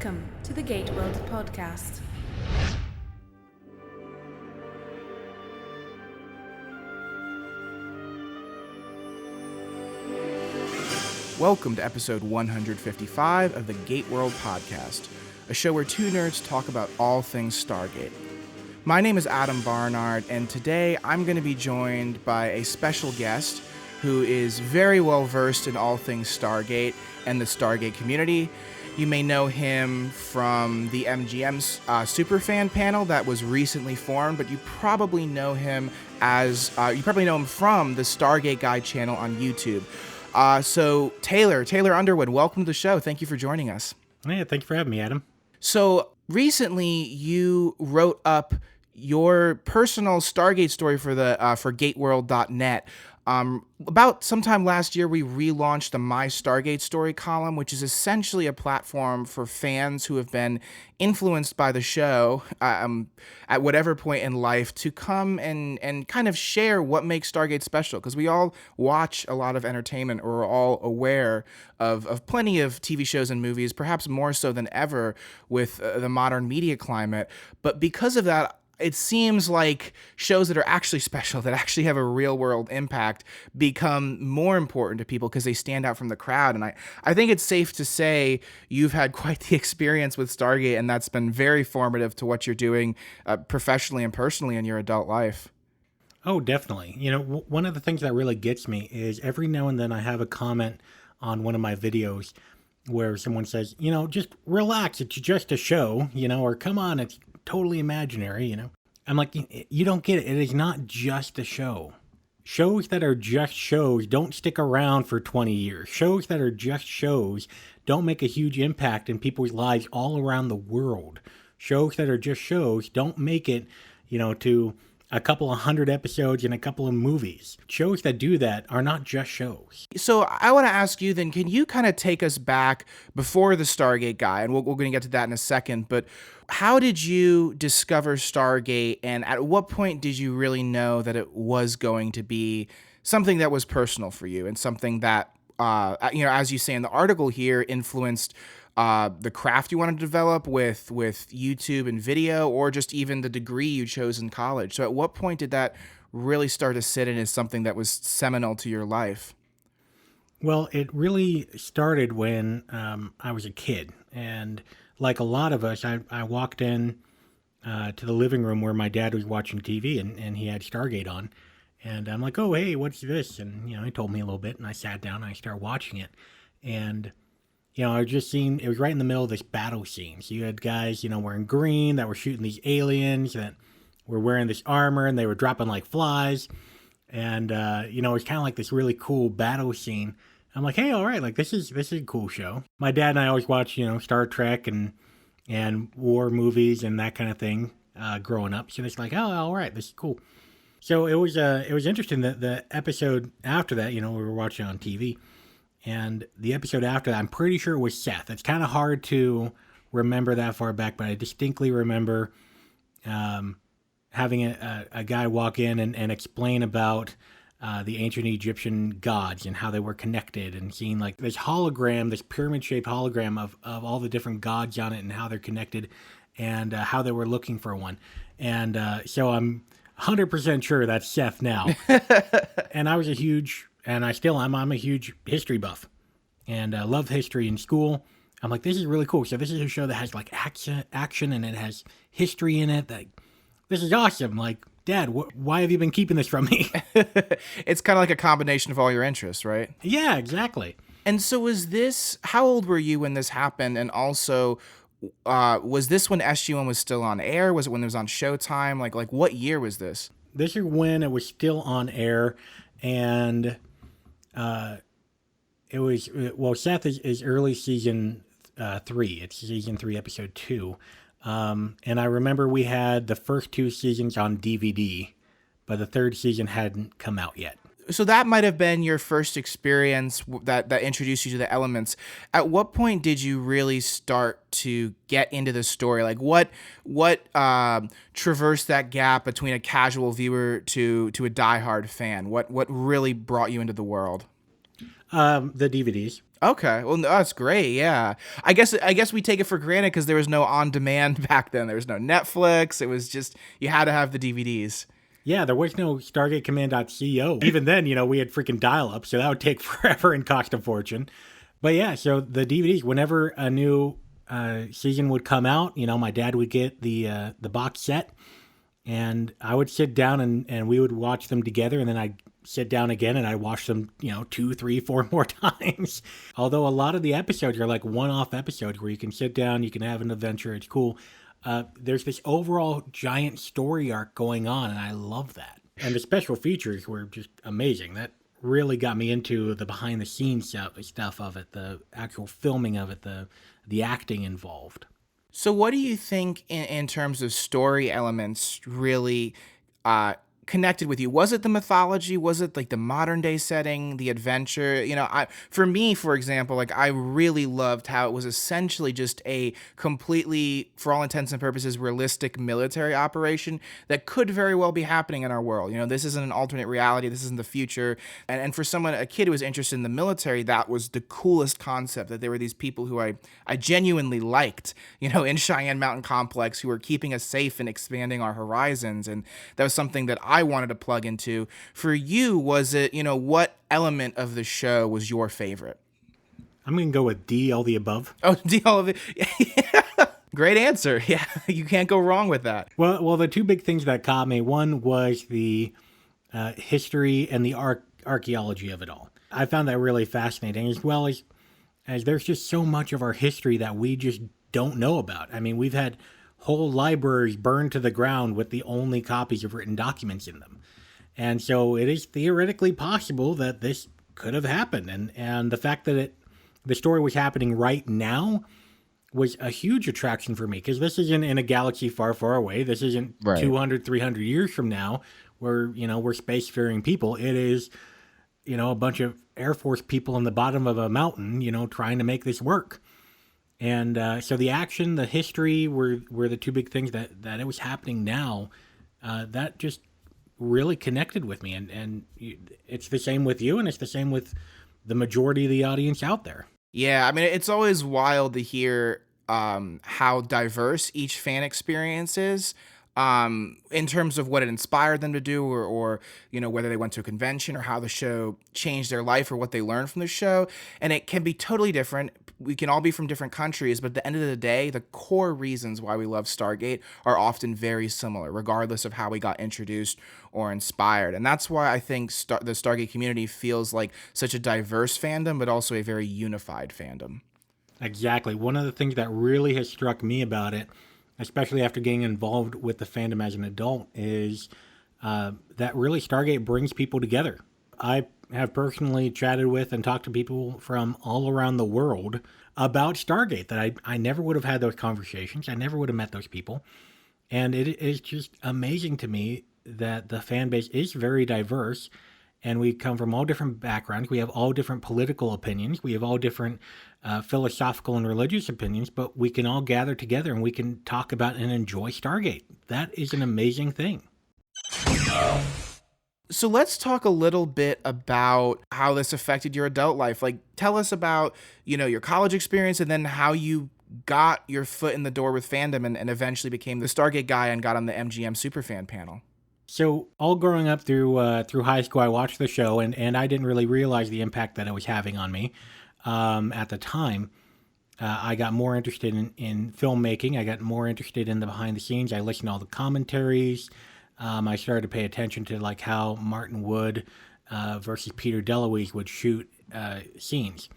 Welcome to the GateWorld podcast. Welcome to episode 155 of the GateWorld podcast, a show where two nerds talk about all things Stargate. My name is Adam Barnard, and today I'm going to be joined by a special guest who is very well versed in all things Stargate and the Stargate community. You may know him from the MGM Superfan panel that was recently formed, but you probably know him from the Stargate Guy channel on YouTube. So Taylor Underwood, welcome to the show. Thank you for joining us. Yeah, thank you for having me, Adam. So recently you wrote up your personal Stargate story for GateWorld.net. About sometime last year, we relaunched the My Stargate Story column, which is essentially a platform for fans who have been influenced by the show at whatever point in life to come and kind of share what makes Stargate special. Because we all watch a lot of entertainment, or we're all aware of plenty of TV shows and movies, perhaps more so than ever with the modern media climate. But because of that, it seems like shows that are actually special, that actually have a real world impact, become more important to people because they stand out from the crowd. And I think it's safe to say you've had quite the experience with Stargate, and that's been very formative to what you're doing professionally and personally in your adult life. Oh, definitely. You know, one of the things that really gets me is every now and then I have a comment on one of my videos where someone says, you know, just relax, it's just a show, you know, or come on, it's totally imaginary, you know. I'm like, you don't get it. It is not just a show. Shows that are just shows don't stick around for 20 years. Shows that are just shows don't make a huge impact in people's lives all around the world. Shows that are just shows don't make it, you know, to a couple of 100 episodes and a couple of movies. Shows that do that are not just shows. So I want to ask you then, can you kind of take us back before the Stargate Guy? And we're going to get to that in a second, but how did you discover Stargate, and at what point did you really know that it was going to be something that was personal for you and something that, as you say in the article here, influenced the craft you wanted to develop with YouTube and video, or just even the degree you chose in college? So at what point did that really start to sit in as something that was seminal to your life? Well, it really started when I was a kid. And like a lot of us, I walked in to the living room where my dad was watching TV, and he had Stargate on. And I'm like, oh, hey, what's this? And, you know, he told me a little bit, and I sat down and I started watching it. And you know, I was just seeing, it was right in the middle of this battle scene. So you had guys, you know, wearing green that were shooting these aliens that were wearing this armor, and they were dropping like flies. And, you know, it was kind of like this really cool battle scene. I'm like, hey, all right, like this is a cool show. My dad and I always watched, you know, Star Trek and war movies and that kind of thing growing up. So it's like, oh, all right, this is cool. So it was interesting that the episode after that, you know, we were watching on TV. And the episode after that, I'm pretty sure it was Seth. It's kind of hard to remember that far back, but I distinctly remember having a guy walk in and explain about the ancient Egyptian gods and how they were connected, and seeing like this hologram, this pyramid-shaped hologram of all the different gods on it and how they're connected, and how they were looking for one. And so I'm 100% sure that's Seth now. And I was and I still am. I'm a huge history buff, and I love history in school. I'm like, this is really cool. So this is a show that has like action, and it has history in it. This is awesome. Like, Dad, why have you been keeping this from me? It's kind of like a combination of all your interests, right? Yeah, exactly. And so how old were you when this happened? And also, was this when SG-1 was still on air? Was it when it was on Showtime? Like what year was this? This is when it was still on air, and it was, well, Seth is early season 3. It's season 3, episode 2. And I remember we had the first 2 seasons on DVD, but the 3rd season hadn't come out yet. So that might have been your first experience that introduced you to the elements. At what point did you really start to get into the story? Like what traversed that gap between a casual viewer to a diehard fan? What really brought you into the world? The DVDs. Okay, well, no, that's great. Yeah, I guess we take it for granted because there was no on demand back then. There was no Netflix. It was just you had to have the DVDs. Yeah, there was no Stargate Command.co. Even then, we had freaking dial-up, so that would take forever and cost a fortune. But yeah, so the DVDs, whenever a new season would come out, my dad would get the box set, and I would sit down and we would watch them together, and then I'd sit down again and I'd watch them, 2, 3, 4 more times. Although a lot of the episodes are like one-off episodes where you can sit down, you can have an adventure, it's cool. There's this overall giant story arc going on, and I love that. And the special features were just amazing. That really got me into the behind-the-scenes stuff of it, the actual filming of it, the acting involved. So, what do you think in terms of story elements really connected with you? Was it the mythology? Was it like the modern day setting, the adventure? For me, for example, like I really loved how it was essentially just a completely, for all intents and purposes, realistic military operation that could very well be happening in our world. This isn't an alternate reality. This isn't the future. And for a kid who was interested in the military, that was the coolest concept, that there were these people who I genuinely liked, in Cheyenne Mountain Complex, who were keeping us safe and expanding our horizons. And that was something that I wanted to plug into. For you, was it, what element of the show was your favorite? I'm going to go with D, all the above. Oh, D, all of it. Yeah. Great answer. Yeah, you can't go wrong with that. Well, the two big things that caught me, one was the history and the archaeology of it all. I found that really fascinating, as well as there's just so much of our history that we just don't know about. I mean, we've had whole libraries burned to the ground with the only copies of written documents in them. And so it is theoretically possible that this could have happened. And the fact that the story was happening right now was a huge attraction for me, because this isn't in a galaxy far, far away. This isn't right. 200, 300 years from now where, we're spacefaring people. It is, a bunch of Air Force people on the bottom of a mountain, trying to make this work. And so the action, the history were the two big things that it was happening now. That just really connected with me. And it's the same with you, and it's the same with the majority of the audience out there. Yeah, I mean, it's always wild to hear how diverse each fan experience is. In terms of what it inspired them to do, or whether they went to a convention, or how the show changed their life, or what they learned from the show. And it can be totally different. We can all be from different countries, but at the end of the day, the core reasons why we love Stargate are often very similar, regardless of how we got introduced or inspired. And that's why I think the Stargate community feels like such a diverse fandom, but also a very unified fandom. Exactly. One of the things that really has struck me about it, especially after getting involved with the fandom as an adult, is that really Stargate brings people together. I have personally chatted with and talked to people from all around the world about Stargate that I never would have had those conversations. I never would have met those people. And it is just amazing to me that the fan base is very diverse, and we come from all different backgrounds. We have all different political opinions. We have all different philosophical and religious opinions, but we can all gather together and we can talk about and enjoy Stargate. That is an amazing thing. So let's talk a little bit about how this affected your adult life. Like, tell us about, your college experience, and then how you got your foot in the door with fandom and eventually became the Stargate guy and got on the MGM Superfan panel. So all growing up through high school, I watched the show, and I didn't really realize the impact that it was having on me at the time. I got more interested in filmmaking. I got more interested in the behind the scenes. I listened to all the commentaries. I started to pay attention to like how Martin Wood versus Peter DeLuise would shoot scenes.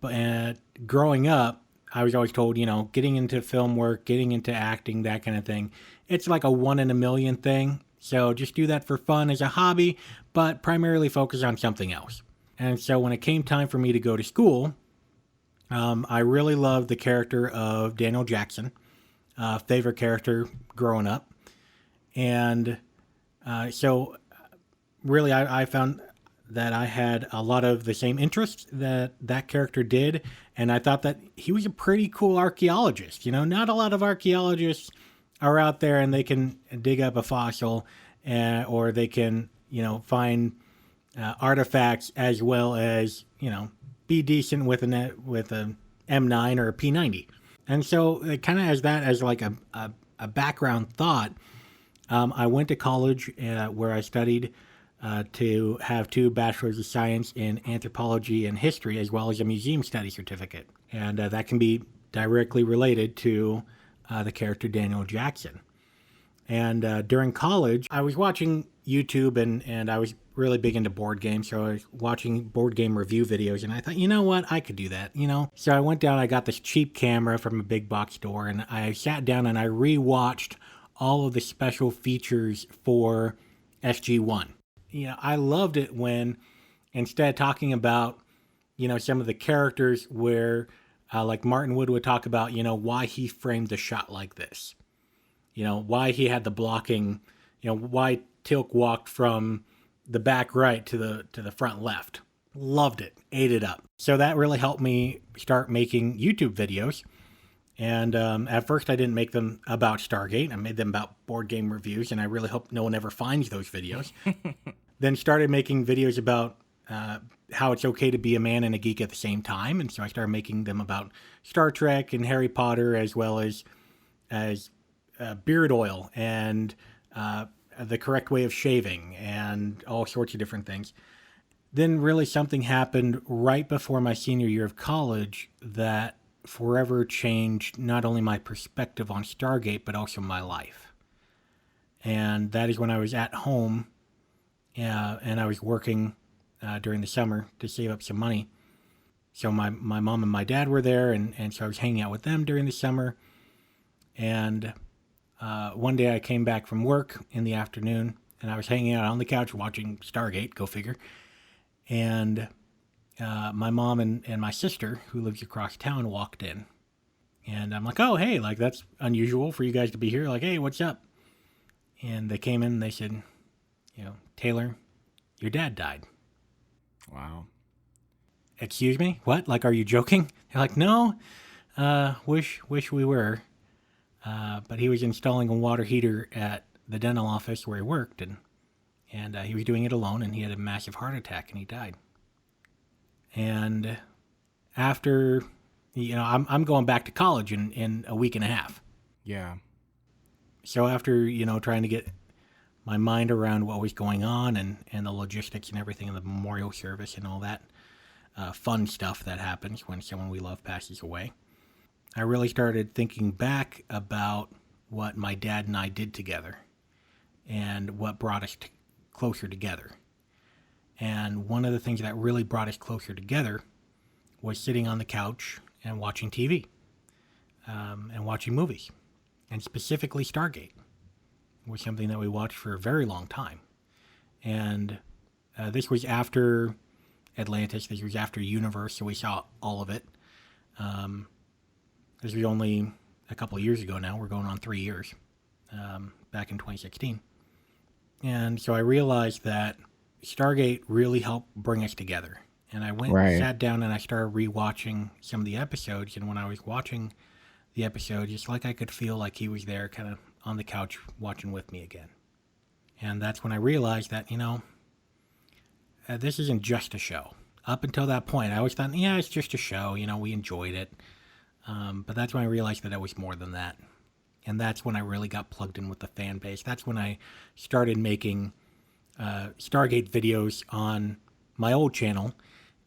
But growing up, I was always told, getting into film work, getting into acting, that kind of thing, it's like a 1 in a million thing. So just do that for fun as a hobby, but primarily focus on something else. And so when it came time for me to go to school, I really loved the character of Daniel Jackson, favorite character growing up. And so really I found that I had a lot of the same interests that character did. And I thought that he was a pretty cool archaeologist. Not a lot of archaeologists are out there and they can dig up a fossil or they can, find artifacts, as well as, be decent with a M9 or a P90. And so it kind of has that as like a background thought. I went to college where I studied to have 2 bachelors of science in anthropology and history, as well as a museum study certificate. And that can be directly related to the character Daniel Jackson. And during college, I was watching YouTube, and I was really big into board games. So I was watching board game review videos, and I thought, you know what, I could do that, So I went down, I got this cheap camera from a big box store, and I sat down and I rewatched all of the special features for SG-1. I loved it when, instead of talking about, some of the characters where, like Martin Wood would talk about, why he framed the shot like this. Why he had the blocking, why Tilk walked from the back right to the front left. Loved it, ate it up. So that really helped me start making YouTube videos. And at first I didn't make them about Stargate. I made them about board game reviews, and I really hope no one ever finds those videos. Then started making videos about how it's okay to be a man and a geek at the same time. And so I started making them about Star Trek and Harry Potter, as well as beard oil and the correct way of shaving and all sorts of different things. Then really something happened right before my senior year of college that forever changed not only my perspective on Stargate, but also my life. And that is when I was at home and I was working during the summer to save up some money. So my mom and my dad were there, and so I was hanging out with them during the summer. And one day I came back from work in the afternoon, and I was hanging out on the couch watching Stargate, go figure. And my mom and my sister, who lives across town, walked in. And I'm like, oh, hey, like, that's unusual for you guys to be here. Like, hey, what's up? And they came in and they said, Taylor, your dad died. Wow. Excuse me? What? Like, are you joking? They're like, no, wish we were. But he was installing a water heater at the dental office where he worked, and he was doing it alone, and he had a massive heart attack, and he died. And after, I'm going back to college in a week and a half. Yeah. So after, trying to get my mind around what was going on and the logistics and everything, and the memorial service and all that fun stuff that happens when someone we love passes away, I really started thinking back about what my dad and I did together and what brought us closer together. And one of the things that really brought us closer together was sitting on the couch and watching TV and watching movies. And specifically Stargate was something that we watched for a very long time. And this was after Atlantis. This was after Universe, so we saw all of it. This was only a couple of years ago now. We're going on 3 years, back in 2016. And so I realized that Stargate really helped bring us together. And I went and sat down and I started rewatching some of the episodes. And when I was watching the episode, just like I could feel like he was there kind of on the couch watching with me again. And that's when I realized that, this isn't just a show. Up until that point, I always thought, yeah, it's just a show. We enjoyed it. But that's when I realized that it was more than that. And that's when I really got plugged in with the fan base. That's when I started making Stargate videos on my old channel.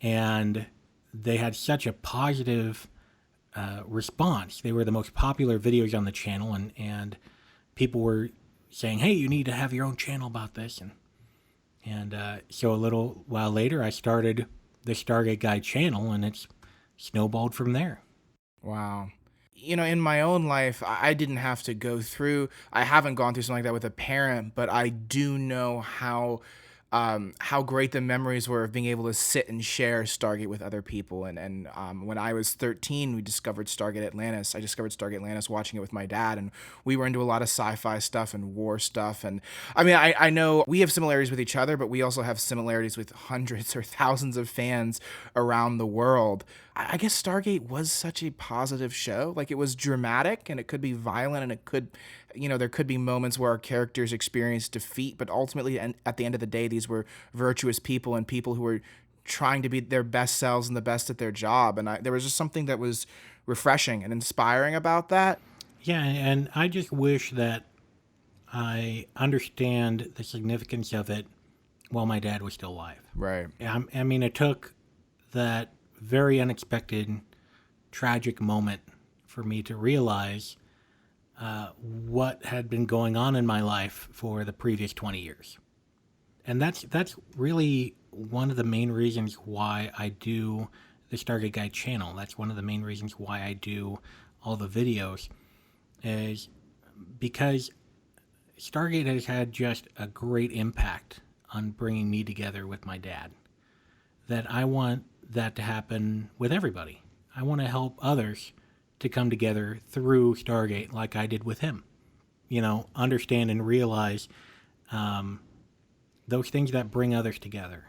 And they had such a positive response. They were the most popular videos on the channel. And people were saying, hey, you need to have your own channel about this. And so a little while later, I started the Stargate Guy channel, and it's snowballed from there. Wow. In my own life, I didn't have to go through, I haven't gone through something like that with a parent, but I do know how great the memories were of being able to sit and share Stargate with other people. And when I was 13, we discovered Stargate Atlantis. I discovered Stargate Atlantis watching it with my dad, and we were into a lot of sci-fi stuff and war stuff. And I know we have similarities with each other, but we also have similarities with hundreds or thousands of fans around the world. I guess Stargate was such a positive show. Like, it was dramatic and it could be violent, and it could, there could be moments where our characters experience defeat, but ultimately, and at the end of the day, these were virtuous people and people who were trying to be their best selves and the best at their job. And there was just something that was refreshing and inspiring about that. Yeah, and I just wish that I understand the significance of it while my dad was still alive. Right. I mean, it took that very unexpected, tragic moment for me to realize what had been going on in my life for the previous 20 years. And that's really one of the main reasons why I do the Stargate Guy channel. That's one of the main reasons why I do all the videos, is because Stargate has had just a great impact on bringing me together with my dad. That I want that to happen with everybody. I want to help others to come together through Stargate like I did with him. Understand and realize those things that bring others together,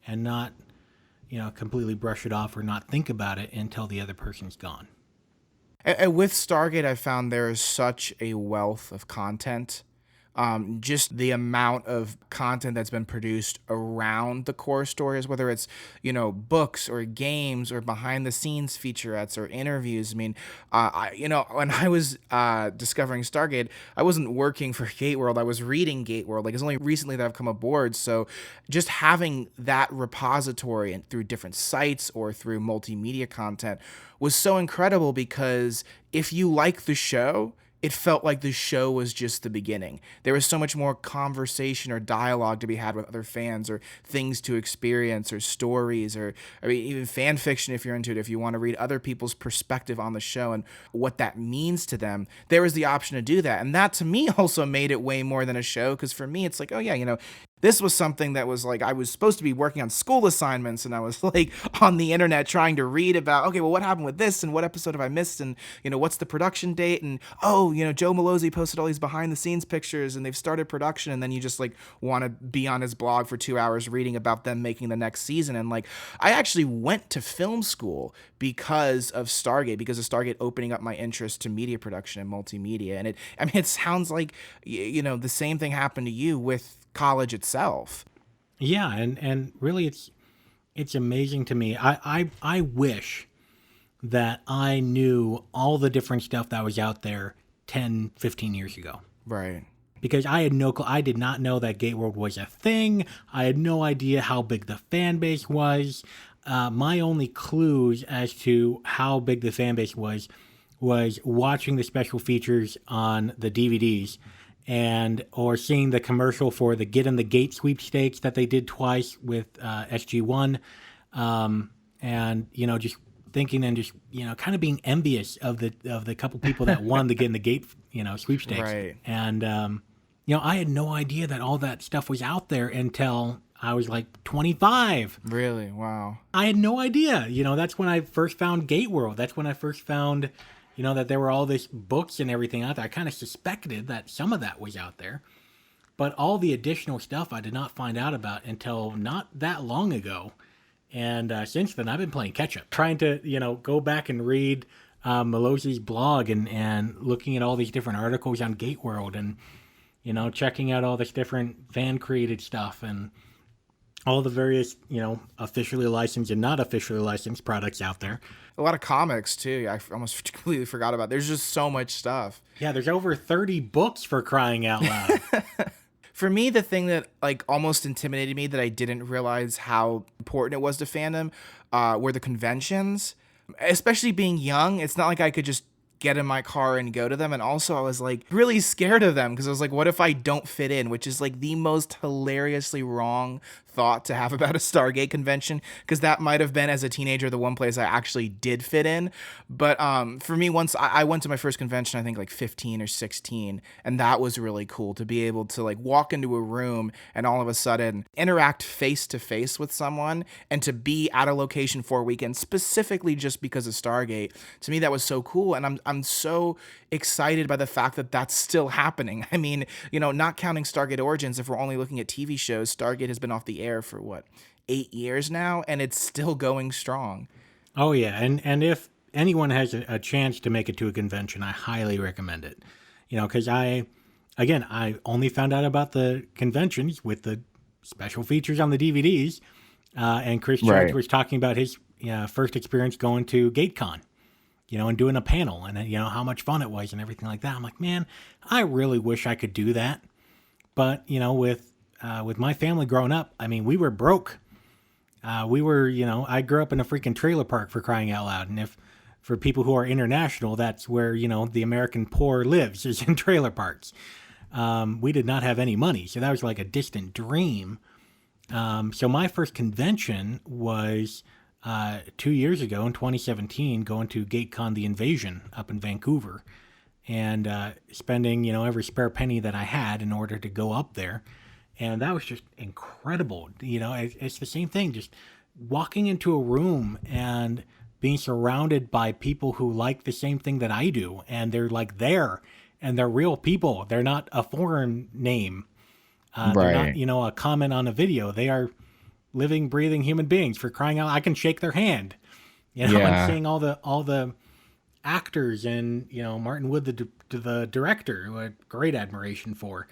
and not, completely brush it off or not think about it until the other person's gone. And with Stargate, I found there is such a wealth of content. Just the amount of content that's been produced around the core stories, whether it's, books or games or behind the scenes featurettes or interviews. I mean, when I was discovering Stargate, I wasn't working for GateWorld. I was reading GateWorld. Like, it's only recently that I've come aboard. So just having that repository and through different sites or through multimedia content was so incredible, because if you like the show, it felt like the show was just the beginning. There was so much more conversation or dialogue to be had with other fans, or things to experience, or stories, or even fan fiction if you're into it. If you want to read other people's perspective on the show and what that means to them, there was the option to do that. And that, to me, also made it way more than a show, because for me, it's like, oh yeah, this was something that was like, I was supposed to be working on school assignments, and I was like on the internet trying to read about, okay, well, what happened with this, and what episode have I missed, and what's the production date, and Joe Malozzi posted all these behind the scenes pictures and they've started production, and then you just like want to be on his blog for 2 hours reading about them making the next season. And like, I actually went to film school because of Stargate opening up my interest to media production and multimedia. And it sounds like, the same thing happened to you with college itself. Yeah, and really it's amazing to me. I wish that I knew all the different stuff that was out there 10, 15 years ago. Right. Because I did not know that GateWorld was a thing. I had no idea how big the fan base was. My only clues as to how big the fan base was watching the special features on the DVDs, or seeing the commercial for the Get in the Gate sweepstakes that they did twice with SG1, and just thinking and just kind of being envious of the couple people that won the Get in the Gate sweepstakes. Right. And I had no idea that all that stuff was out there until I was like 25. Really? Wow. I had no idea. That's when I first found GateWorld. That's when I first found that there were all these books and everything out there. I kind of suspected that some of that was out there, but all the additional stuff I did not find out about until not that long ago. And since then, I've been playing catch-up, trying to, go back and read Malozzi's blog and looking at all these different articles on GateWorld, and, checking out all this different fan-created stuff and all the various, officially licensed and not officially licensed products out there. A lot of comics, too. I almost completely forgot about. There's just so much stuff. Yeah, there's over 30 books, for crying out loud. For me, the thing that like almost intimidated me, that I didn't realize how important it was to fandom, were the conventions. Especially being young, it's not like I could just get in my car and go to them. And also I was like really scared of them, because I was like, what if I don't fit in? Which is like the most hilariously wrong thought to have about a Stargate convention, because that might have been, as a teenager, the one place I actually did fit in. But for me, once I went to my first convention, I think like 15 or 16, and that was really cool to be able to like walk into a room and all of a sudden interact face to face with someone, and to be at a location for a weekend specifically just because of Stargate. To me, that was so cool, and I'm so excited by the fact that that's still happening. I mean, not counting Stargate Origins, if we're only looking at TV shows, Stargate has been off the air for 8 years now, and it's still going strong. Oh yeah, and if anyone has a chance to make it to a convention, I highly recommend it. Because I only found out about the conventions with the special features on the DVDs, and Chris Judge Right. was talking about his first experience going to GateCon, and doing a panel, and how much fun it was and everything like that. I'm like, man, I really wish I could do that, but with my family growing up, I mean, we were broke. We were, I grew up in a freaking trailer park, for crying out loud. And if, for people who are international, that's where, the American poor lives, is in trailer parks. We did not have any money. So that was like a distant dream. So my first convention was 2 years ago in 2017, going to GateCon The Invasion up in Vancouver, and spending, every spare penny that I had in order to go up there. And that was just incredible. It's the same thing, just walking into a room and being surrounded by people who like the same thing that I do. And they're like there, and they're real people. They're not a foreign name. They're not, Right. a comment on a video. They are living, breathing human beings, for crying out. I can shake their hand, and Yeah. seeing all the actors, and Martin Wood, the director, who I had great admiration for.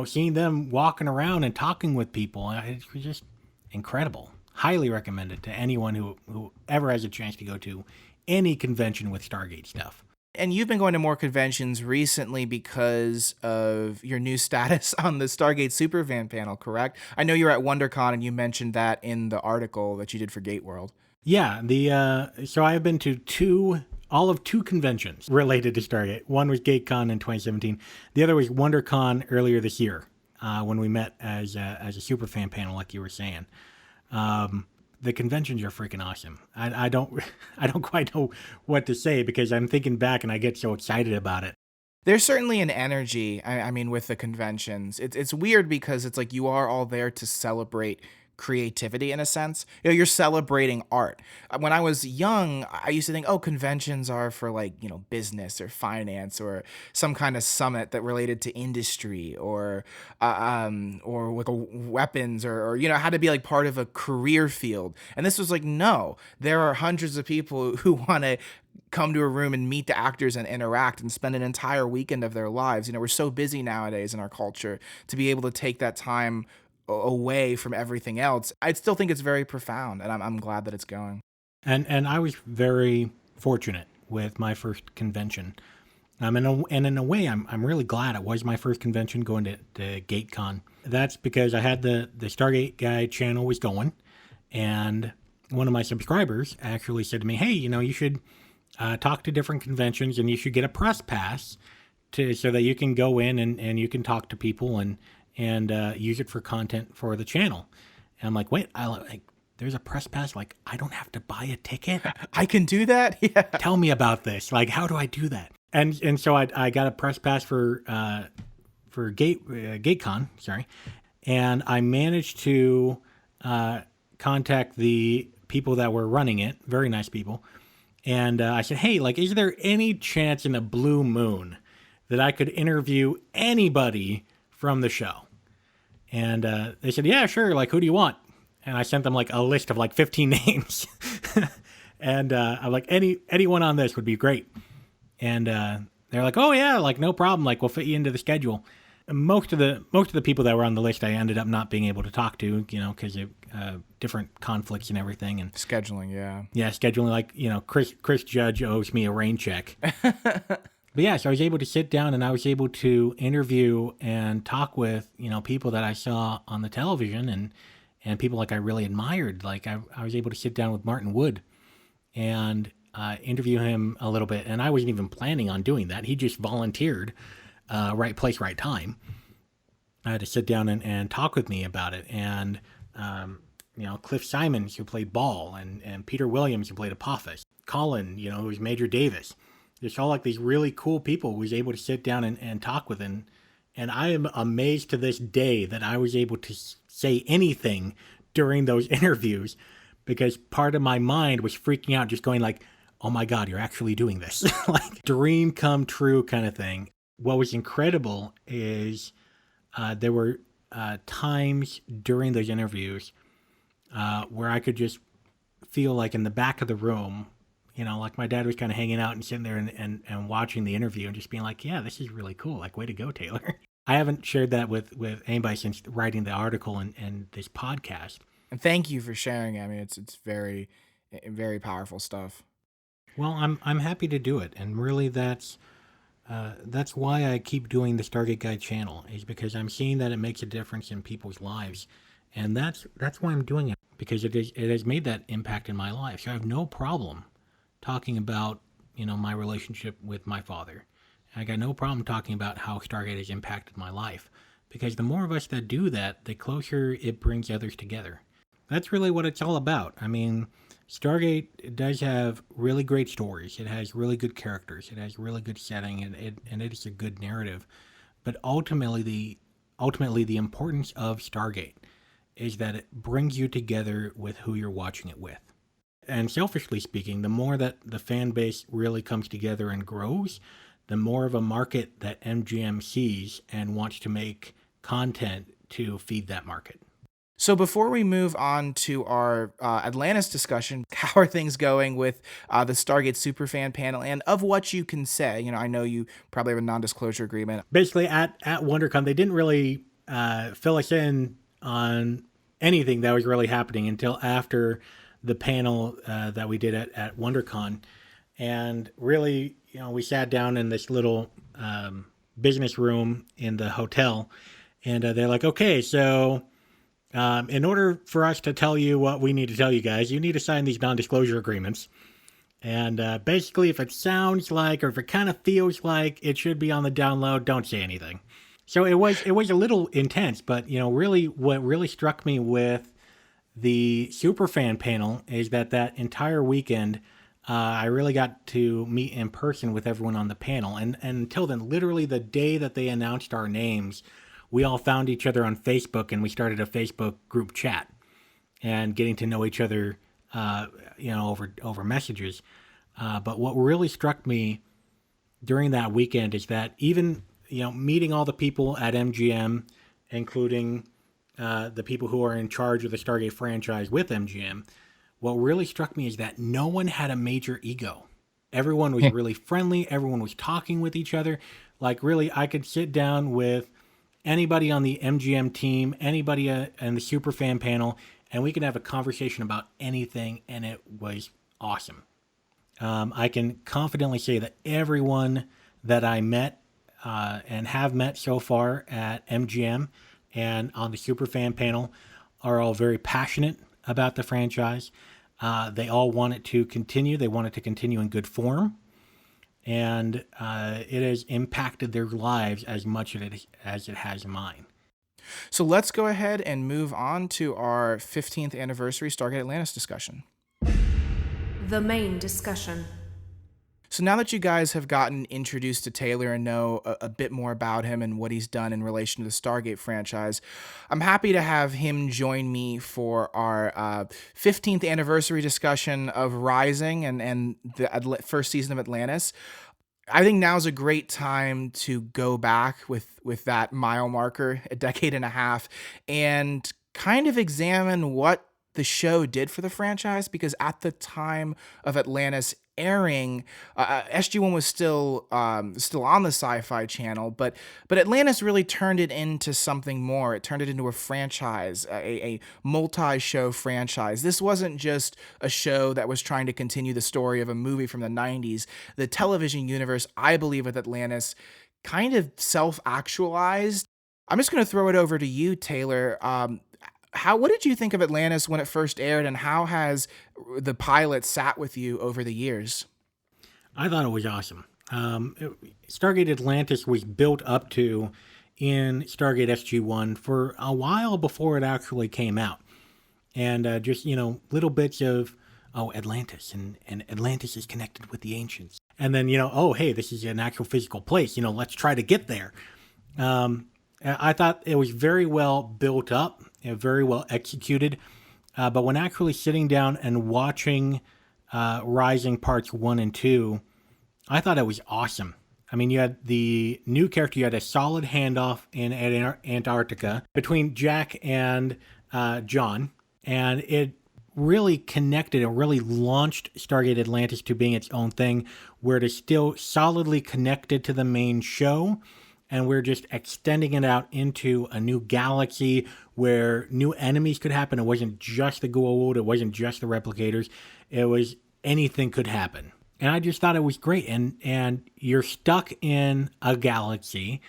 Seeing them walking around and talking with people, it was just incredible. Highly recommend it to anyone who ever has a chance to go to any convention with Stargate stuff. And you've been going to more conventions recently because of your new status on the Stargate Superfan panel, correct? I know you're at WonderCon, and you mentioned that in the article that you did for GateWorld. Yeah, so I have been to all of two conventions related to Stargate. One was GateCon in 2017. The other was WonderCon earlier this year, when we met as a superfan panel, like you were saying. The conventions are freaking awesome. I don't I don't quite know what to say, because I'm thinking back and I get so excited about it. There's certainly an energy, I mean, with the conventions. It's weird because it's like you are all there to celebrate creativity in a sense. You're celebrating art. When I was young, I used to think, oh, conventions are for like, business or finance or some kind of summit that related to industry or with weapons or had to be like part of a career field. And this was like, no, there are hundreds of people who want to come to a room and meet the actors and interact and spend an entire weekend of their lives. We're so busy nowadays in our culture to be able to take that time away from everything else. I still think it's very profound, and I'm glad that it's going. And I was very fortunate with my first convention. And in a way, I'm really glad it was my first convention going to GateCon. That's because I had the Stargate Guy channel was going, and one of my subscribers actually said to me, hey, you should talk to different conventions, and you should get a press pass so that you can go in and you can talk to people and use it for content for the channel. And I'm like, wait, there's a press pass? Like, I don't have to buy a ticket? I can do that? Yeah. Tell me about this. Like, how do I do that? And so I got a press pass for GateCon, sorry, and I managed to contact the people that were running it, very nice people, and I said, hey, like, is there any chance in a blue moon that I could interview anybody from the show? And they said, yeah, sure, like, who do you want? And I sent them like a list of like 15 names, and I'm like, anyone on this would be great. And they're like, oh yeah, like no problem, like we'll fit you into the schedule. And most of the people that were on the list I ended up not being able to talk to, because of different conflicts and everything. And Scheduling, yeah, scheduling, like, Chris Judge owes me a rain check. But yeah, so I was able to sit down and I was able to interview and talk with, people that I saw on the television and people like I really admired. Like I was able to sit down with Martin Wood and interview him a little bit. And I wasn't even planning on doing that. He just volunteered, right place, right time, to sit down and talk with me about it. And, Cliff Simons, who played Ball, and Peter Williams, who played Apophis, Colin, who was Major Davis. There's all like these really cool people who was able to sit down and talk with. And I am amazed to this day that I was able to say anything during those interviews, because part of my mind was freaking out, just going like, oh my God, you're actually doing this. Like dream come true kind of thing. What was incredible is there were times during those interviews where I could just feel like in the back of the room, like my dad was kind of hanging out and sitting there and watching the interview and just being like, yeah, this is really cool. Like, way to go, Taylor. I haven't shared that with anybody since writing the article and this podcast. And thank you for sharing it. I mean, it's very, very powerful stuff. Well, I'm happy to do it, and really that's why I keep doing the Stargate Guy channel, is because I'm seeing that it makes a difference in people's lives, and that's why I'm doing it, because it has made that impact in my life. So I have no problem talking about my relationship with my father. I got no problem talking about how Stargate has impacted my life, because the more of us that do that, the closer it brings others together. That's really what it's all about. I mean, Stargate does have really great stories. It has really good characters. It has really good setting, and it is a good narrative. But ultimately, the importance of Stargate is that it brings you together with who you're watching it with. And selfishly speaking, the more that the fan base really comes together and grows, the more of a market that MGM sees and wants to make content to feed that market. So before we move on to our Atlantis discussion, how are things going with the Stargate Superfan panel, and of what you can say? I know you probably have a non-disclosure agreement. Basically, at WonderCon, they didn't really fill us in on anything that was really happening until after the panel that we did at WonderCon. And really, we sat down in this little business room in the hotel, and they're like, okay, so in order for us to tell you what we need to tell you guys, you need to sign these non-disclosure agreements. And basically, if it sounds like, or if it kind of feels like it should be on the download, don't say anything. So it was a little intense, but really, what really struck me with the Superfan panel is that entire weekend, I really got to meet in person with everyone on the panel. And until then, literally the day that they announced our names, we all found each other on Facebook, and we started a Facebook group chat and getting to know each other, over messages. But what really struck me during that weekend is that even, meeting all the people at MGM, including the people who are in charge of the Stargate franchise with MGM, what really struck me is that no one had a major ego. Everyone was really friendly. Everyone was talking with each other. Like, really, I could sit down with anybody on the MGM team, anybody in the Superfan panel, and we could have a conversation about anything, and it was awesome. I can confidently say that everyone that I met and have met so far at MGM and on the Superfan panel are all very passionate about the franchise. They all want it to continue. They want it to continue in good form. And it has impacted their lives as much as it has mine. So let's go ahead and move on to our 15th anniversary Stargate Atlantis discussion. The main discussion. So now that you guys have gotten introduced to Taylor and know a bit more about him and what he's done in relation to the Stargate franchise, I'm happy to have him join me for our 15th anniversary discussion of Rising and the first season of Atlantis. I think now's a great time to go back with that mile marker, a decade and a half, and kind of examine what the show did for the franchise, because at the time of Atlantis airing, SG1 was still on the Sci-Fi Channel, but Atlantis really turned it into something more. It turned it into a franchise, a multi-show franchise. This wasn't just a show that was trying to continue the story of a movie from the 90s. The television universe, I believe, with Atlantis kind of self-actualized. I'm just going to throw it over to you, Taylor. What did you think of Atlantis when it first aired, and how has the pilot sat with you over the years? I thought it was awesome. Stargate Atlantis was built up to in Stargate SG-1 for a while before it actually came out. And just, little bits of, Atlantis, and Atlantis is connected with the ancients. And then, hey, this is an actual physical place. Let's try to get there. I thought it was very well built up and very well executed. But when actually sitting down and watching Rising Parts 1 and 2, I thought it was awesome. I mean, you had the new character. You had a solid handoff in Antarctica between Jack and John. And it really connected and really launched Stargate Atlantis to being its own thing, where it is still solidly connected to the main show, and we're just extending it out into a new galaxy where new enemies could happen. It wasn't just the GateWorld, it wasn't just the replicators, it was anything could happen. And I just thought it was great. And you're stuck in a galaxy,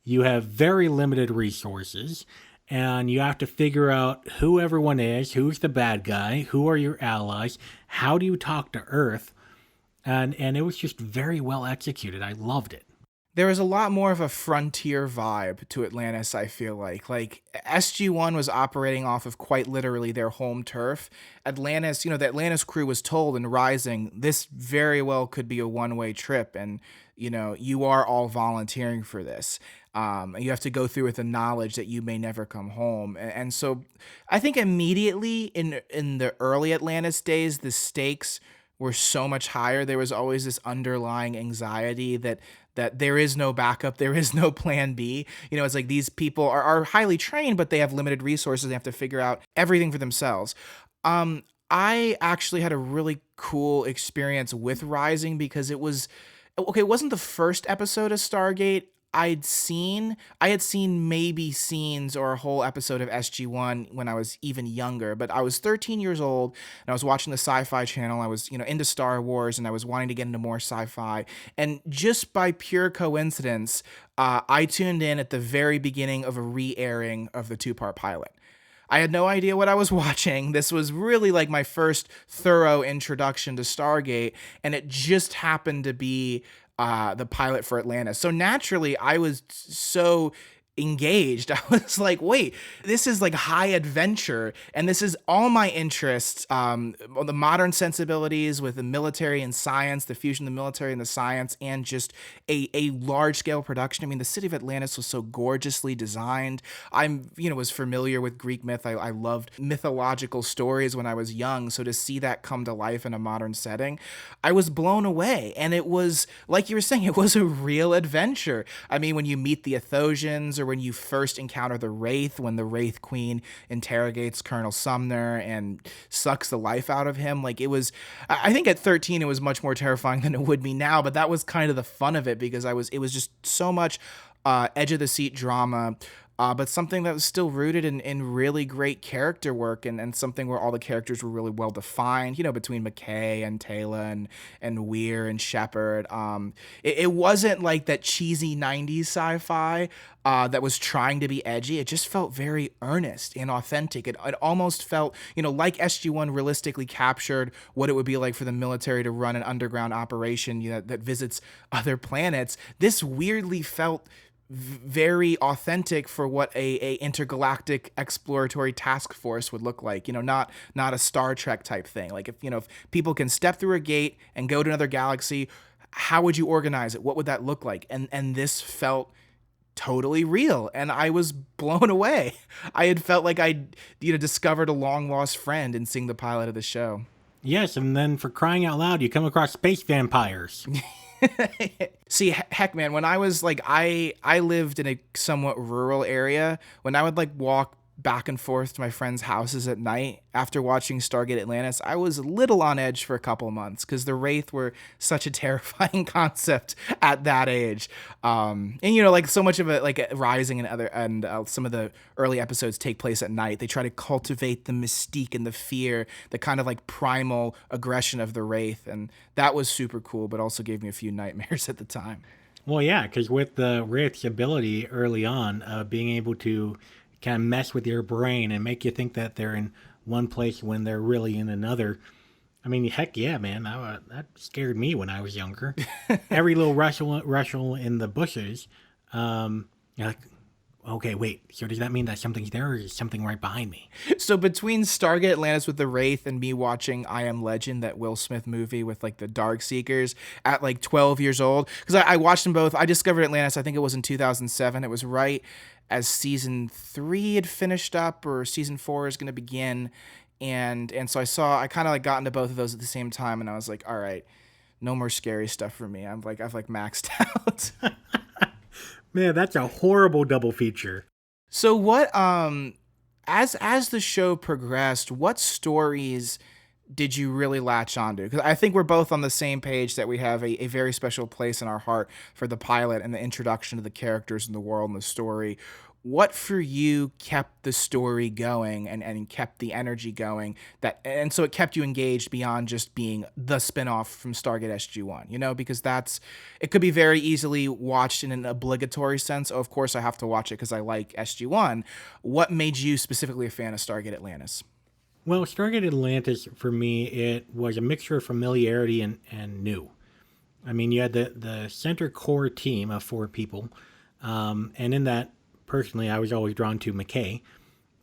you have very limited resources, and you have to figure out who everyone is, who's the bad guy, who are your allies, how do you talk to Earth, and it was just very well executed. I loved it. There was a lot more of a frontier vibe to Atlantis, I feel like. Like, SG-1 was operating off of quite literally their home turf. Atlantis, the Atlantis crew was told in Rising, this very well could be a one-way trip, and, you are all volunteering for this. And you have to go through with the knowledge that you may never come home. And so I think immediately in the early Atlantis days, the stakes were so much higher. There was always this underlying anxiety that there is no backup, there is no plan B. It's like these people are highly trained, but they have limited resources. They have to figure out everything for themselves. I actually had a really cool experience with Rising because it wasn't the first episode of Stargate I had seen maybe scenes or a whole episode of SG-1 when I was even younger, but I was 13 years old and I was watching the Sci-Fi channel. I was, into Star Wars and I was wanting to get into more sci-fi. And just by pure coincidence, I tuned in at the very beginning of a re-airing of the 2-part pilot. I had no idea what I was watching. This was really like my first thorough introduction to Stargate, and it just happened to be the pilot for Atlantis. So naturally, I was so engaged. I was like, wait, this is like high adventure, and this is all my interests. The modern sensibilities with the military and science, the fusion of the military and the science, and just a large scale production. I mean, the city of Atlantis was so gorgeously designed. Was familiar with Greek myth. I loved mythological stories when I was young. So to see that come to life in a modern setting, I was blown away. And it was, like you were saying, it was a real adventure. I mean, when you meet the Athosians, or when you first encounter the Wraith, when the Wraith Queen interrogates Colonel Sumner and sucks the life out of him, like, it was, I think at 13 it was much more terrifying than it would be now, but that was kind of the fun of it, because it was just so much edge of the seat drama, but something that was still rooted in really great character work, and something where all the characters were really well defined, between McKay and Taylor and Weir and Shepard. It wasn't like that cheesy 90s sci-fi that was trying to be edgy. It just felt very earnest and authentic. It almost felt, like SG-1 realistically captured what it would be like for the military to run an underground operation, that visits other planets. This weirdly felt very authentic for what a intergalactic exploratory task force would look like, not a Star Trek type thing. Like, if people can step through a gate and go to another galaxy, how would you organize it? What would that look like? And this felt totally real, and I was blown away. I had felt like I'd discovered a long lost friend in seeing the pilot of the show. Yes, and then for crying out loud, you come across space vampires. See, heck, man, when I was like, I lived in a somewhat rural area. When I would like walk back and forth to my friends' houses at night after watching Stargate Atlantis, I was a little on edge for a couple of months, because the Wraith were such a terrifying concept at that age. And like so much of it, like Rising and some of the early episodes take place at night. They try to cultivate the mystique and the fear, the kind of like primal aggression of the Wraith, and that was super cool, but also gave me a few nightmares at the time. Well, yeah, because with the Wraith's ability early on, being able to kind of mess with your brain and make you think that they're in one place when they're really in another. I mean, heck yeah, man. That scared me when I was younger. Every little rustle in the bushes. You're like, okay, wait. So does that mean that something's there, or is something right behind me? So between Stargate Atlantis with the Wraith and me watching I Am Legend, that Will Smith movie with like the Dark Seekers at like 12 years old, because I watched them both. I discovered Atlantis, I think it was in 2007. It was right as season 3 had finished up, or season 4 is going to begin. And so I kind of like got into both of those at the same time, and I was like, all right, no more scary stuff for me. I've maxed out. Man, that's a horrible double feature. So what As the show progressed, what stories did you really latch onto? Because I think we're both on the same page that we have a very special place in our heart for the pilot and the introduction to the characters and the world and the story. What for you kept the story going and kept the energy going and so it kept you engaged beyond just being the spinoff from Stargate SG-1, because it could be very easily watched in an obligatory sense. Oh, of course I have to watch it because I like SG-1. What made you specifically a fan of Stargate Atlantis? Well, Stargate Atlantis, for me, it was a mixture of familiarity and new. I mean, you had the center core team of 4 people, and in that, personally, I was always drawn to McKay.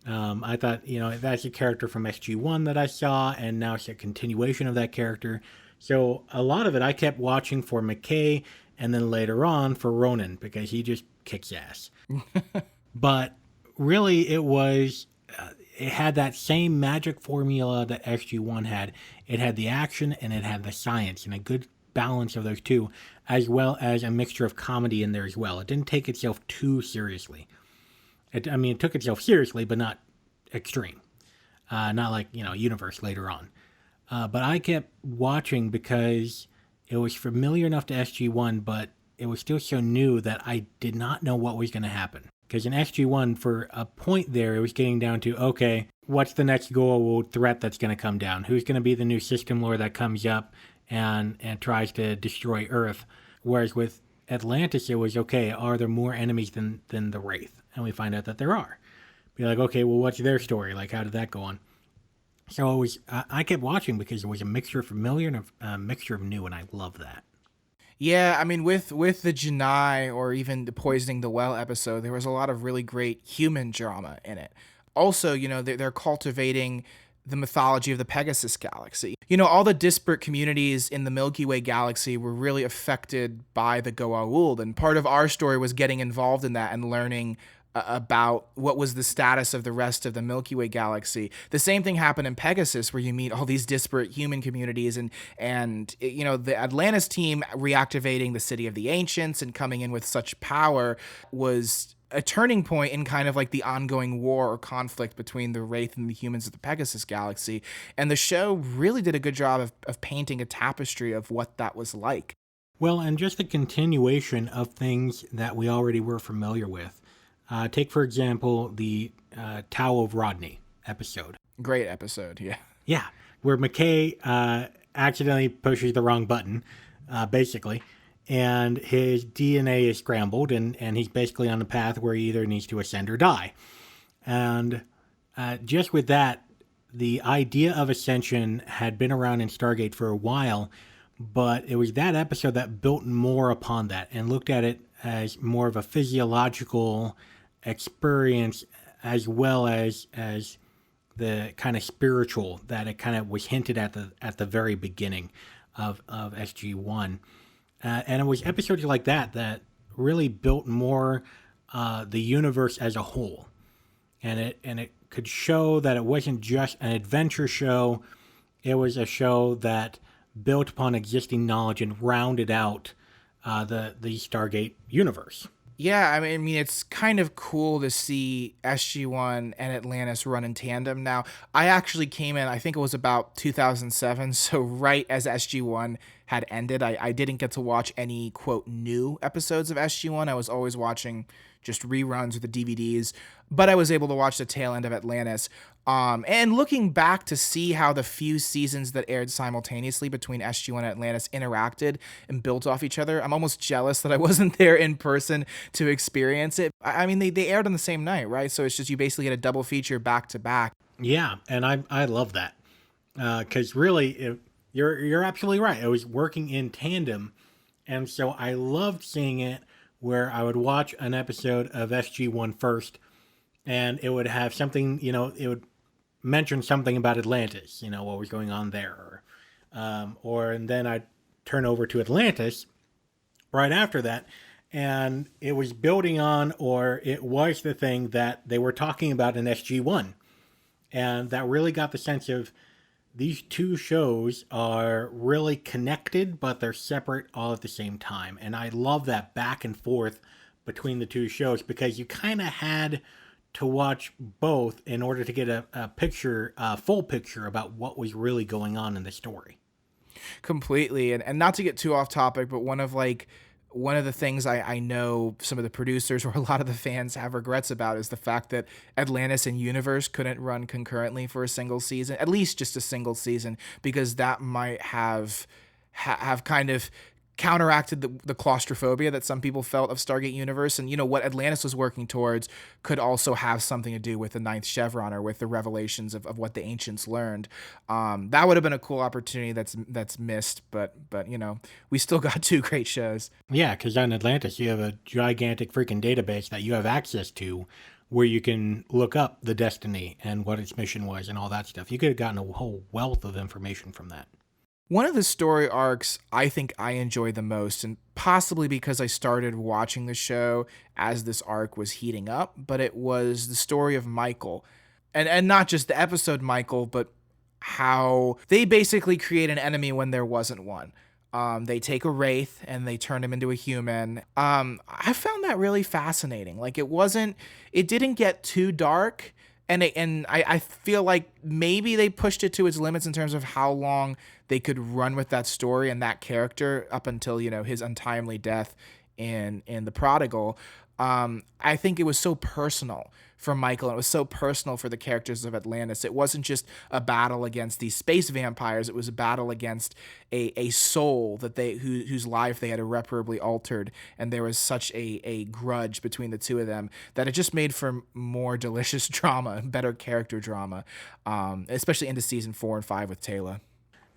I thought, that's a character from SG-1 that I saw, and now it's a continuation of that character. So a lot of it I kept watching for McKay, and then later on for Ronan, because he just kicks ass. But really, it had that same magic formula that SG-1 had. It had the action and it had the science, and a good balance of those two, as well as a mixture of comedy in there as well. It didn't take itself too seriously. It took itself seriously, but not extreme. Not like, Universe later on. But I kept watching because it was familiar enough to SG-1, but it was still so new that I did not know what was going to happen. Because in SG-1, for a point there, it was getting down to, okay, what's the next goal threat that's going to come down? Who's going to be the new system lord that comes up and tries to destroy Earth? Whereas with Atlantis, it was, okay, are there more enemies than the Wraith? And we find out that there are. Be like, okay, well, what's their story? Like, how did that go on? So it was, I kept watching because it was a mixture of familiar and a mixture of new, and I love that. Yeah, I mean, with the Janai or even the Poisoning the Well episode, there was a lot of really great human drama in it. Also, they're cultivating the mythology of the Pegasus galaxy. All the disparate communities in the Milky Way galaxy were really affected by the Goa'uld, and part of our story was getting involved in that and learning about what was the status of the rest of the Milky Way galaxy. The same thing happened in Pegasus, where you meet all these disparate human communities, and the Atlantis team reactivating the City of the Ancients and coming in with such power was a turning point in kind of like the ongoing war or conflict between the Wraith and the humans of the Pegasus galaxy. And the show really did a good job of painting a tapestry of what that was like. Well, and just a continuation of things that we already were familiar with. Take, for example, the Tao of Rodney episode. Great episode, yeah. Yeah, where McKay accidentally pushes the wrong button, basically, and his DNA is scrambled, and he's basically on the path where he either needs to ascend or die. And just with that, the idea of ascension had been around in Stargate for a while, but it was that episode that built more upon that and looked at it as more of a physiological experience, as well as the kind of spiritual that it kind of was hinted at the very beginning of SG-1. And it was episodes like that really built more the universe as a whole. And it could show that it wasn't just an adventure show. It was a show that built upon existing knowledge and rounded out the Stargate universe. Yeah, I mean, it's kind of cool to see SG-1 and Atlantis run in tandem now. I actually came in, I think it was about 2007, so right as SG-1 had ended. I didn't get to watch any, quote, new episodes of SG-1. I was always watching just reruns with the DVDs, but I was able to watch the tail end of Atlantis. And looking back to see how the few seasons that aired simultaneously between SG-1 and Atlantis interacted and built off each other, I'm almost jealous that I wasn't there in person to experience it. I mean, they aired on the same night, right? So it's just you basically get a double feature back to back. Yeah, and I love that because really, you're absolutely right. It was working in tandem, and so I loved seeing it where I would watch an episode of SG-1 first, and it would have something, it would mention something about Atlantis, what was going on there. And then I'd turn over to Atlantis right after that, and it was building on, or it was the thing that they were talking about in SG-1. And that really got the sense of these two shows are really connected, but they're separate all at the same time. And I love that back and forth between the two shows because you kind of had to watch both in order to get a full picture about what was really going on in the story. Completely. And not to get too off topic, but one of the things I know some of the producers or a lot of the fans have regrets about is the fact that Atlantis and Universe couldn't run concurrently for a single season, at least just a single season, because that might have kind of counteracted the claustrophobia that some people felt of Stargate Universe. And, what Atlantis was working towards could also have something to do with the ninth chevron or with the revelations of what the ancients learned. That would have been a cool opportunity that's missed, but we still got two great shows. Yeah, because on Atlantis, you have a gigantic freaking database that you have access to where you can look up the Destiny and what its mission was and all that stuff. You could have gotten a whole wealth of information from that. One of the story arcs I think I enjoy the most, and possibly because I started watching the show as this arc was heating up, but it was the story of Michael. And not just the episode Michael, but how they basically create an enemy when there wasn't one. They take a wraith and they turn him into a human. I found that really fascinating. Like it didn't get too dark. And I feel like maybe they pushed it to its limits in terms of how long they could run with that story and that character up until, his untimely death in The Prodigal. I think it was so personal for Michael, and it was so personal for the characters of Atlantis. It wasn't just a battle against these space vampires. It was a battle against a soul that whose life they had irreparably altered, and there was such a grudge between the two of them that it just made for more delicious drama, better character drama, especially into season 4 and 5 with Taylor.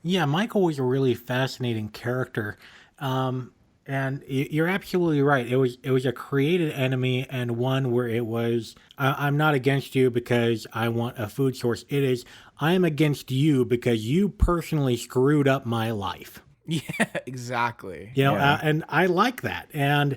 Yeah, Michael was a really fascinating character. And you're absolutely right. It was a created enemy, and one where it was, I'm not against you because I want a food source. It is, I am against you because you personally screwed up my life. Yeah, exactly. And I like that. And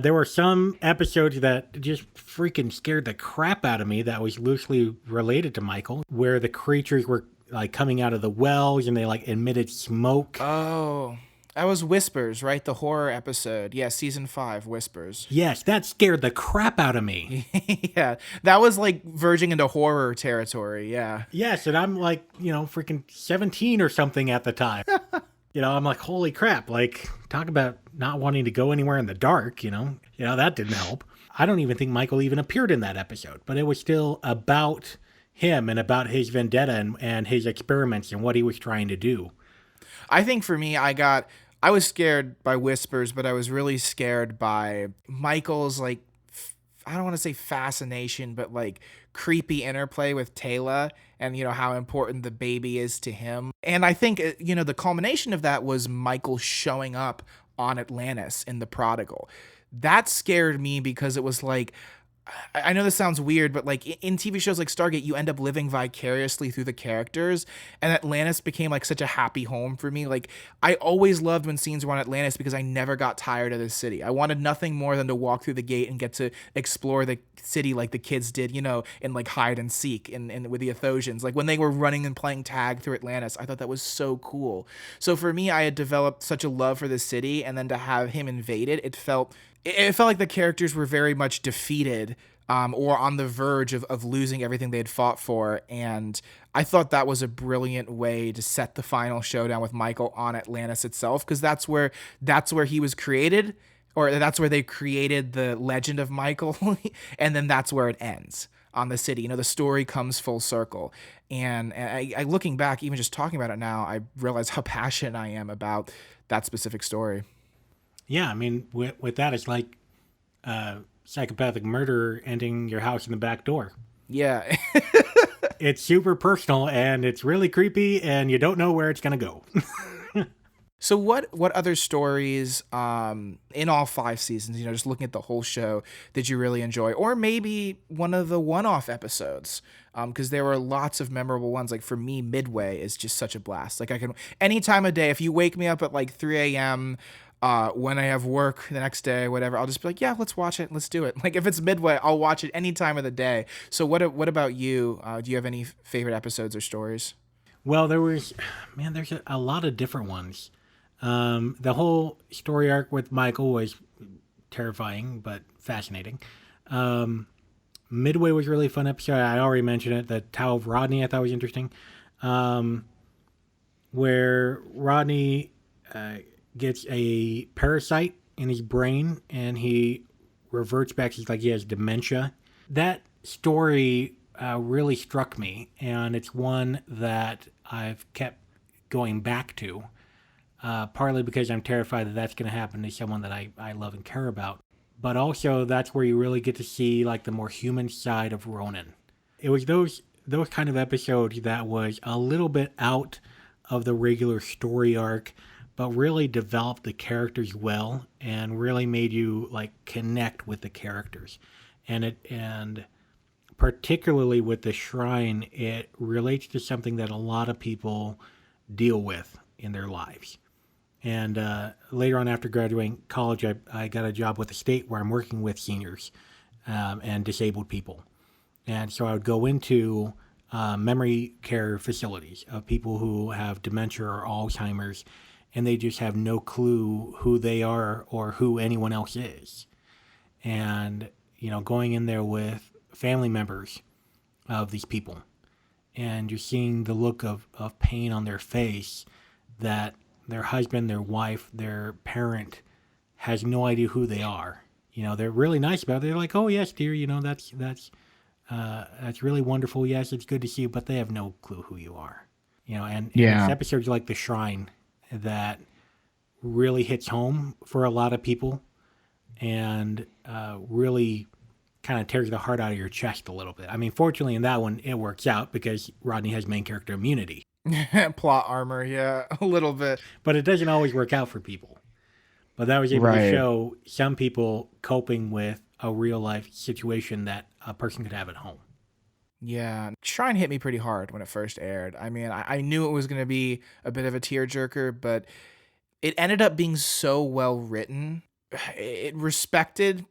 there were some episodes that just freaking scared the crap out of me that was loosely related to Michael, where the creatures were like coming out of the wells and they like emitted smoke. Oh, that was Whispers, right? The horror episode. Yeah, season 5, Whispers. Yes, that scared the crap out of me. Yeah, that was like verging into horror territory, yeah. Yes, and I'm like, freaking 17 or something at the time. I'm like, holy crap, like, talk about not wanting to go anywhere in the dark, that didn't help. I don't even think Michael even appeared in that episode, but it was still about him and about his vendetta and his experiments and what he was trying to do. I think for me, I was scared by Whispers, but I was really scared by Michael's, like, I don't want to say fascination, but like creepy interplay with Taylor and, how important the baby is to him. And I think, the culmination of that was Michael showing up on Atlantis in The Prodigal. That scared me because it was like, I know this sounds weird, but like in TV shows like Stargate, you end up living vicariously through the characters, and Atlantis became like such a happy home for me. Like I always loved when scenes were on Atlantis because I never got tired of the city. I wanted nothing more than to walk through the gate and get to explore the city like the kids did, in like hide and seek and with the Athosians. Like when they were running and playing tag through Atlantis, I thought that was so cool. So for me, I had developed such a love for the city, and then to have him invaded, it felt like the characters were very much defeated or on the verge of losing everything they had fought for. And I thought that was a brilliant way to set the final showdown with Michael on Atlantis itself, because that's where he was created, or that's where they created the legend of Michael. And then that's where it ends on the city. The story comes full circle. And I looking back, even just talking about it now, I realize how passionate I am about that specific story. Yeah, I mean, with that, it's like psychopathic murderer entering your house in the back door. Yeah. It's super personal, and it's really creepy, and you don't know where it's going to go. So what other stories in all 5 seasons, just looking at the whole show, did you really enjoy? Or maybe one of the one-off episodes, because there were lots of memorable ones. Like for me, Midway is just such a blast. Like I can, any time of day, if you wake me up at like 3 a.m., when I have work the next day, whatever, I'll just be like, yeah, let's watch it. Let's do it. Like if it's Midway, I'll watch it any time of the day. So what about you? Do you have any favorite episodes or stories? Well, there's a lot of different ones. The whole story arc with Michael was terrifying, but fascinating. Midway was a really fun episode. I already mentioned it. The Tao of Rodney I thought was interesting. Where Rodney gets a parasite in his brain and he reverts back. He's like he has dementia. That story really struck me, and it's one that I've kept going back to, partly because I'm terrified that that's going to happen to someone that I love and care about. But also, that's where you really get to see like the more human side of Ronan. It was those kind of episodes that was a little bit out of the regular story arc, but really developed the characters well and really made you like connect with the characters. And particularly with the shrine, it relates to something that a lot of people deal with in their lives. And later on, after graduating college, I got a job with the state where I'm working with seniors and disabled people. And so I would go into memory care facilities of people who have dementia or Alzheimer's, and they just have no clue who they are or who anyone else is. And, going in there with family members of these people and you're seeing the look of pain on their face that their husband, their wife, their parent has no idea who they are. They're really nice about it. They're like, "Oh yes, dear, that's really wonderful. Yes, it's good to see you," but they have no clue who you are. And it's episodes like The Shrine that really hits home for a lot of people and really kind of tears the heart out of your chest a little bit. I mean, fortunately in that one, it works out because Rodney has main character immunity. Plot armor, yeah, a little bit. But it doesn't always work out for people. But that was able to show some people coping with a real life situation that a person could have at home. Yeah, Shrine hit me pretty hard when it first aired. I mean, I knew it was going to be a bit of a tearjerker, but it ended up being so well written. It respected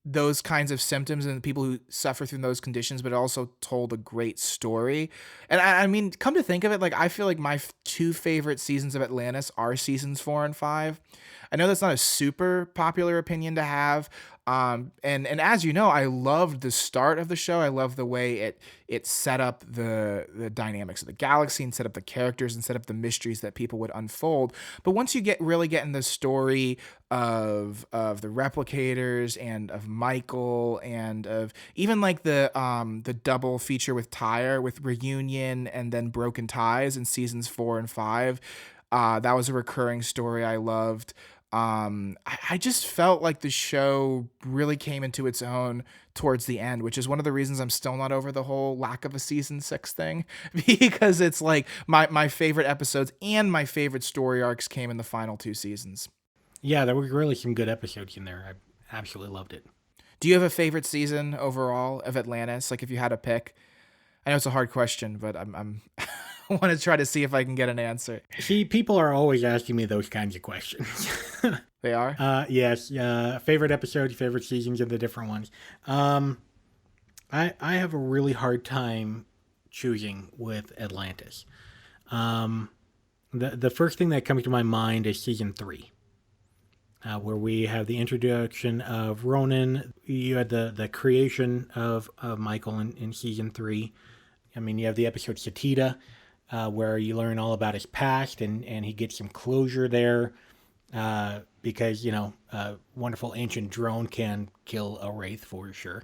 those kinds of symptoms and the people who suffer through those conditions, but it also told a great story. And I mean, come to think of it, like I feel like my two favorite seasons of Atlantis are seasons 4 and 5. I know that's not a super popular opinion to have. And as you know, I loved the start of the show. I love the way it set up the dynamics of the galaxy and set up the characters and set up the mysteries that people would unfold. But once you really get in the story of the replicators and of Michael and of even like the double feature with Tyre with Reunion and then Broken Ties in seasons 4 and 5, that was a recurring story I loved. I just felt like the show really came into its own towards the end, which is one of the reasons I'm still not over the whole lack of a season 6 thing, because it's like my favorite episodes and my favorite story arcs came in the final 2 seasons. Yeah, there were really some good episodes in there. I absolutely loved it. Do you have a favorite season overall of Atlantis? Like if you had to pick? I know it's a hard question, but I'm I want to try to see if I can get an answer. See, people are always asking me those kinds of questions. They are? Yes. Favorite episodes, favorite seasons of the different ones. I have a really hard time choosing with Atlantis. The first thing that comes to my mind is season 3. Where we have the introduction of Ronan. You had the creation of Michael in season 3. I mean, you have the episode Satita, where you learn all about his past and he gets some closure there because, a wonderful ancient drone can kill a wraith for sure.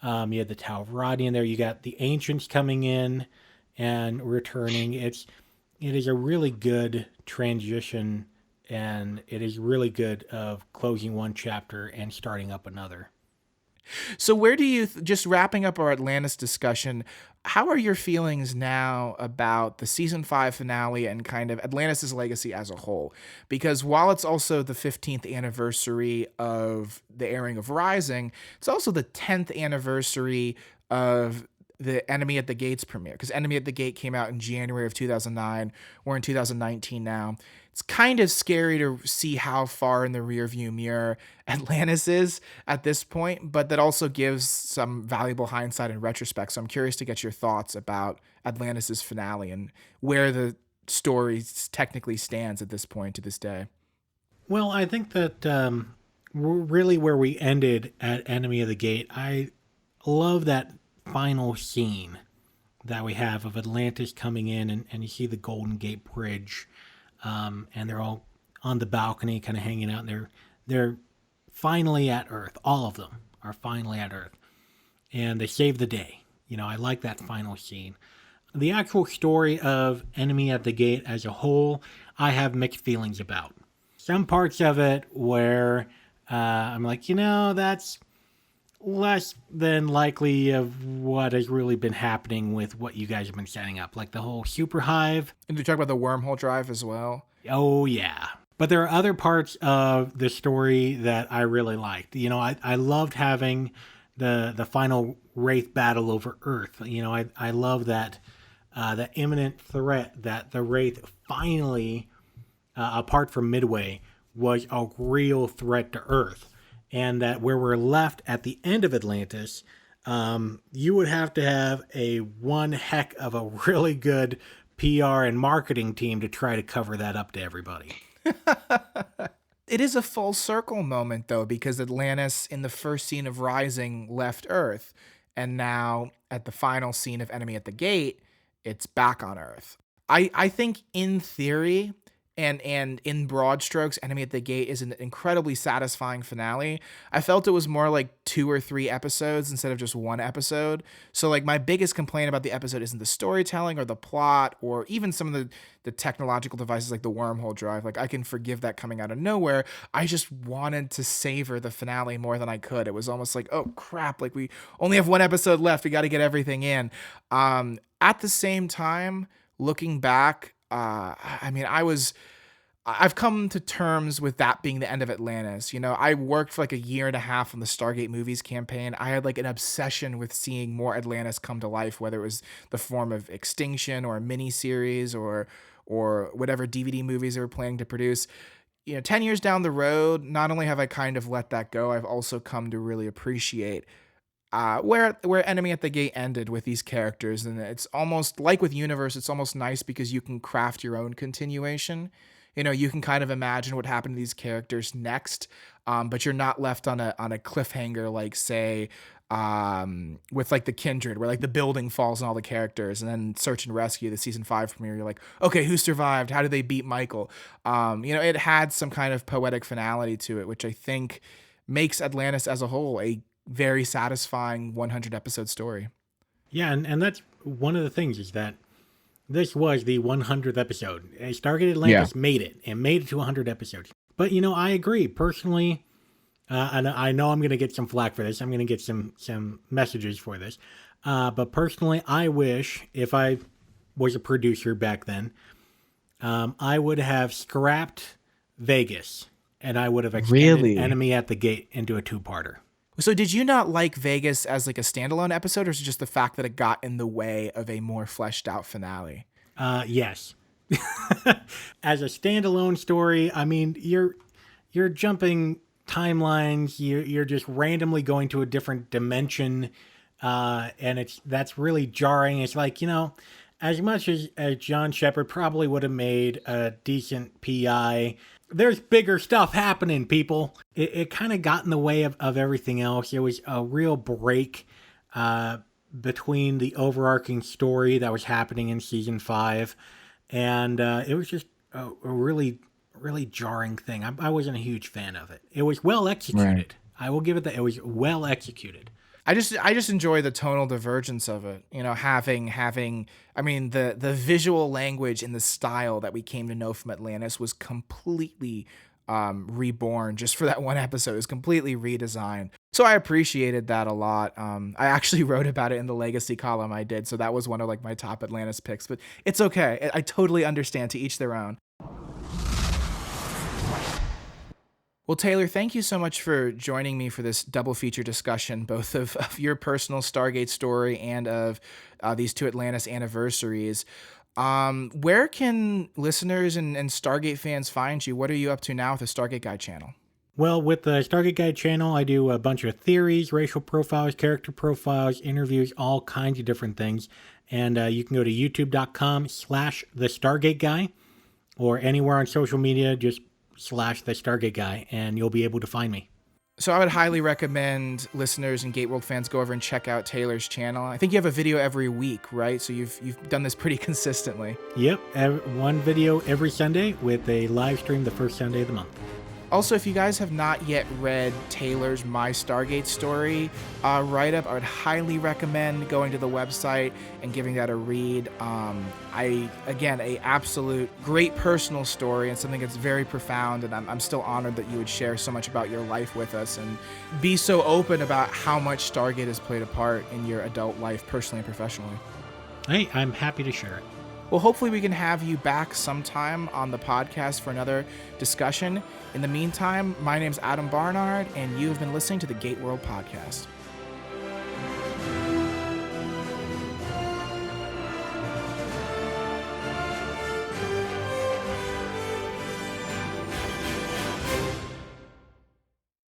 You had the Tao of Rodney in there. You got the ancients coming in and returning. It is a really good transition, and it is really good of closing one chapter and starting up another. So where do you, just wrapping up our Atlantis discussion, how are your feelings now about the season 5 finale and kind of Atlantis' legacy as a whole? Because while it's also the 15th anniversary of the airing of Rising, it's also the 10th anniversary of the Enemy at the Gates premiere, because Enemy at the Gate came out in January of 2009. We're in 2019 now. It's kind of scary to see how far in the rearview mirror Atlantis is at this point, but that also gives some valuable hindsight and retrospect. So I'm curious to get your thoughts about Atlantis' finale and where the story technically stands at this point to this day. Well, I think that really where we ended at Enemy of the Gate, I love that final scene that we have of Atlantis coming in, and you see the Golden Gate Bridge, and they're all on the balcony kind of hanging out, and they're finally at Earth. All of them are finally at Earth, and they save the day. I like that final scene. The actual story of Enemy at the Gate as a whole, I have mixed feelings about. Some parts of it where I'm like, that's less than likely of what has really been happening with what you guys have been setting up, like the whole super hive. And you talk about the wormhole drive as well. Oh yeah, but there are other parts of the story that I really liked. I loved having the final Wraith battle over Earth. I love that the imminent threat that the Wraith finally, apart from Midway, was a real threat to Earth. And that where we're left at the end of Atlantis, you would have to have one heck of a really good PR and marketing team to try to cover that up to everybody. It is a full circle moment, though, because Atlantis, in the first scene of Rising, left Earth. And now, at the final scene of Enemy at the Gate, it's back on Earth. I think, in theory, and in broad strokes, Enemy at the Gate is an incredibly satisfying finale. I felt it was more like 2 or 3 episodes instead of just 1 episode. So like my biggest complaint about the episode isn't the storytelling or the plot or even some of the technological devices like the wormhole drive. Like I can forgive that coming out of nowhere. I just wanted to savor the finale more than I could. It was almost like, oh crap, like we only have 1 episode left. We got to get everything in. At the same time, looking back, I've come to terms with that being the end of Atlantis. I worked for like a year and a half on the Stargate movies campaign. I had like an obsession with seeing more Atlantis come to life, whether it was the form of extinction or a mini series or whatever DVD movies they were planning to produce. 10 years down the road, not only have I kind of let that go, I've also come to really appreciate where Enemy at the Gate ended with these characters. And it's almost like with Universe, it's almost nice because you can craft your own continuation. You can kind of imagine what happened to these characters next, but you're not left on a cliffhanger like, say, with like the Kindred, where like the building falls on all the characters, and then Search and Rescue, the season 5 premiere, you're like, okay, who survived? How did they beat Michael? It had some kind of poetic finality to it, which I think makes Atlantis as a whole a very satisfying 100 episode story. Yeah, and that's one of the things is that this was the 100th episode. Stargate Atlantis made it, and made it to 100 episodes. But, I agree. Personally, and I know I'm going to get some flack for this. I'm going to get some messages for this. But personally, I wish, if I was a producer back then, I would have scrapped Vegas, and I would have extended Enemy at the Gate into a 2-parter. So did you not like Vegas as like a standalone episode, or is it just the fact that it got in the way of a more fleshed out finale? Yes. As a standalone story, I mean, you're jumping timelines, you're just randomly going to a different dimension, and that's really jarring. It's like, as much as John Shepard probably would have made a decent PI, there's bigger stuff happening, people. It kind of got in the way of everything else. It was a real break between the overarching story that was happening in season 5. And it was just a really, really jarring thing. I wasn't a huge fan of it. It was well executed. Right. I will give it that. It was well executed. I just enjoy the tonal divergence of it. Having the visual language and the style that we came to know from Atlantis was completely reborn just for that 1 episode. It was completely redesigned. So I appreciated that a lot. I actually wrote about it in the Legacy column I did, so that was one of like my top Atlantis picks, but it's okay. I totally understand, to each their own. Well, Taylor, thank you so much for joining me for this double feature discussion, both of your personal Stargate story and of these 2 Atlantis anniversaries. Where can listeners and Stargate fans find you? What are you up to now with the Stargate Guy channel? Well, with the Stargate Guy channel, I do a bunch of theories, racial profiles, character profiles, interviews, all kinds of different things. And you can go to youtube.com/The Stargate Guy, or anywhere on social media, just /The Stargate Guy, and you'll be able to find me. So I would highly recommend listeners and GateWorld fans go over and check out Taylor's channel. I think you have a video every week, right? So you've done this pretty consistently. Yep, one video every Sunday with a live stream the first Sunday of the month. Also, if you guys have not yet read Taylor's My Stargate Story write-up, I would highly recommend going to the website and giving that a read. Again, a absolute great personal story and something that's very profound, and I'm still honored that you would share so much about your life with us and be so open about how much Stargate has played a part in your adult life, personally and professionally. Hey, I'm happy to share it. Well, hopefully we can have you back sometime on the podcast for another discussion. In the meantime, my name's Adam Barnard, and you have been listening to the GateWorld podcast.